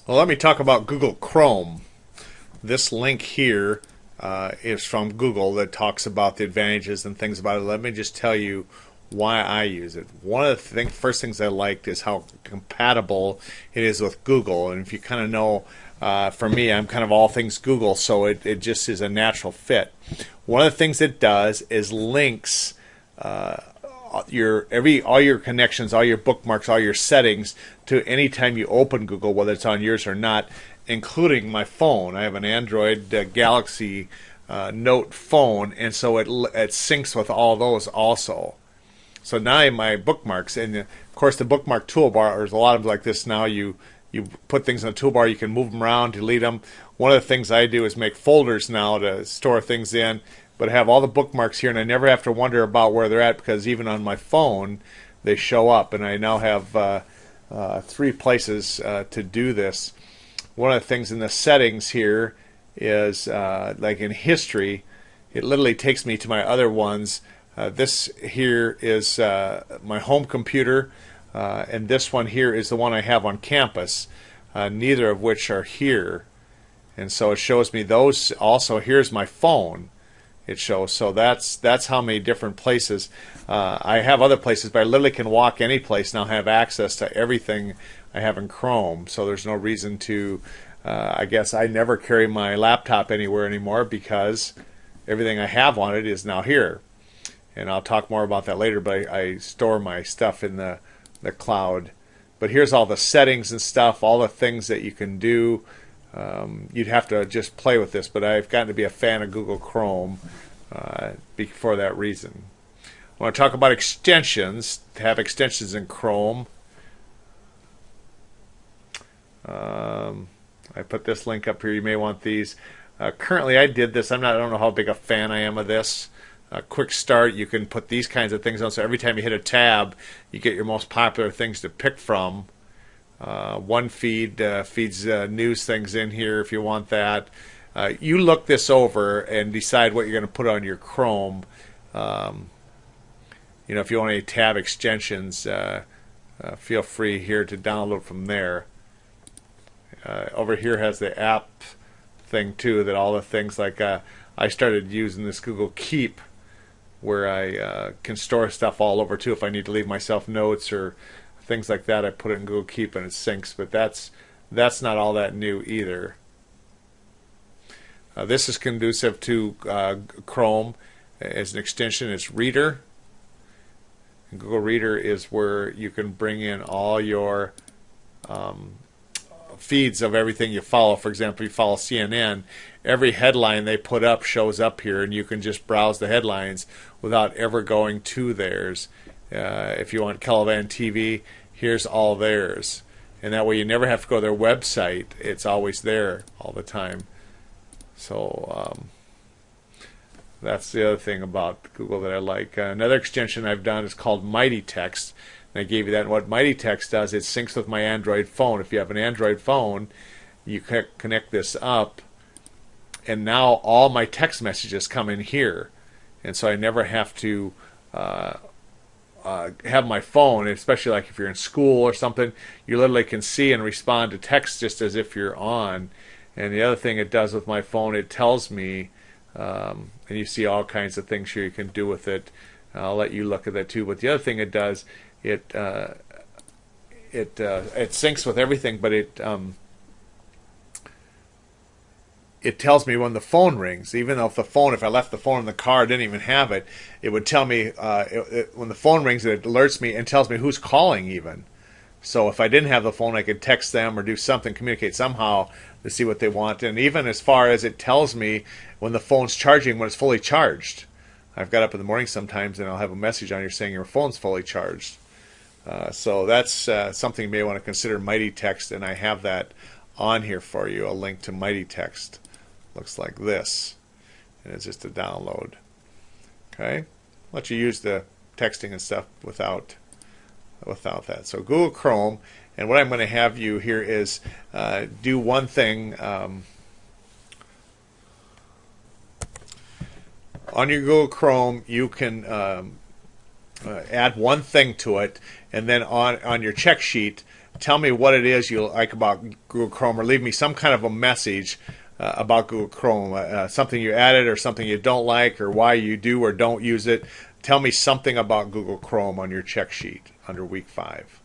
Well, let me talk about Google Chrome. This link here is from Google that talks about the advantages and things about it. Let me just tell you why I use it. One of the first things I liked is how compatible it is with Google. And if you kind of know, for me, I'm kind of all things Google, so it just is a natural fit. One of the things it does is links all your connections, all your bookmarks, all your settings to any time you open Google, whether it's on yours or not, including my phone. I have an Android Galaxy Note phone, and so it syncs with all those also. So now my bookmarks, and of course the bookmark toolbar, there's a lot of like this now. You put things in the toolbar, you can move them around, delete them. One of the things I do is make folders now to store things in, but I have all the bookmarks here, and I never have to wonder about where they're at because even on my phone they show up, and I now have 3 places to do this. One of the things in the settings here is like in history, it literally takes me to my other ones. This here is my home computer, and this one here is the one I have on campus, neither of which are here. And so it shows me those also. Here's my phone. It shows. So that's how many different places. I have other places, but I literally can walk any place now, have access to everything I have in Chrome. So there's no reason to, I guess I never carry my laptop anywhere anymore because everything I have on it is now here. And I'll talk more about that later, but I store my stuff in the cloud. But here's all the settings and stuff, all the things that you can do. You'd have to just play with this, but I've gotten to be a fan of Google Chrome for that reason. I want to talk about extensions, to have extensions in Chrome. I put this link up here. You may want these. Currently, I did this. I don't know how big a fan I am of this. Quick start, you can put these kinds of things on, so every time you hit a tab, you get your most popular things to pick from. One feed feeds news things in here if you want that. You look this over and decide what you're going to put on your Chrome. If you want any tab extensions, feel free here to download from there. Over here has the app thing too, that all the things like I started using this Google Keep, where I can store stuff all over too. If I need to leave myself notes or things like that, I put it in Google Keep and it syncs, but that's not all that new either. This is conducive to Chrome as an extension. It's Reader. And Google Reader is where you can bring in all your feeds of everything you follow. For example, you follow CNN, every headline they put up shows up here, and you can just browse the headlines without ever going to theirs. If you want Caliban TV, here's all theirs. And that way you never have to go to their website. It's always there all the time. So that's the other thing about Google that I like. Another extension I've done is called Mighty Text. And I gave you that. And what Mighty Text does, it syncs with my Android phone. If you have an Android phone, you connect this up, and now all my text messages come in here. And so I never have to have my phone, especially like if you're in school or something, you literally can see and respond to text just as if you're on. And the other thing it does with my phone, it tells me, and you see all kinds of things here you can do with it. I'll let you look at that too. But the other thing it does, it syncs with everything, but it tells me when the phone rings. Even though if I left the phone in the car, didn't even have it, it would tell me when the phone rings. It alerts me and tells me who's calling even. So if I didn't have the phone, I could text them or do something, communicate somehow to see what they want. And even as far as it tells me when the phone's charging, when it's fully charged. I've got up in the morning sometimes and I'll have a message on here saying your phone's fully charged. So that's something you may want to consider, Mighty Text, and I have that on here for you, a link to Mighty Text. Looks like this, and it's just a download. Okay, let you use the texting and stuff without that. So Google Chrome, and what I'm going to have you here is do one thing. On your Google Chrome, you can add one thing to it, and then on your check sheet, tell me what it is you like about Google Chrome, or leave me some kind of a message about Google Chrome, something you added or something you don't like, or why you do or don't use it. Tell me something about Google Chrome on your check sheet under week 5.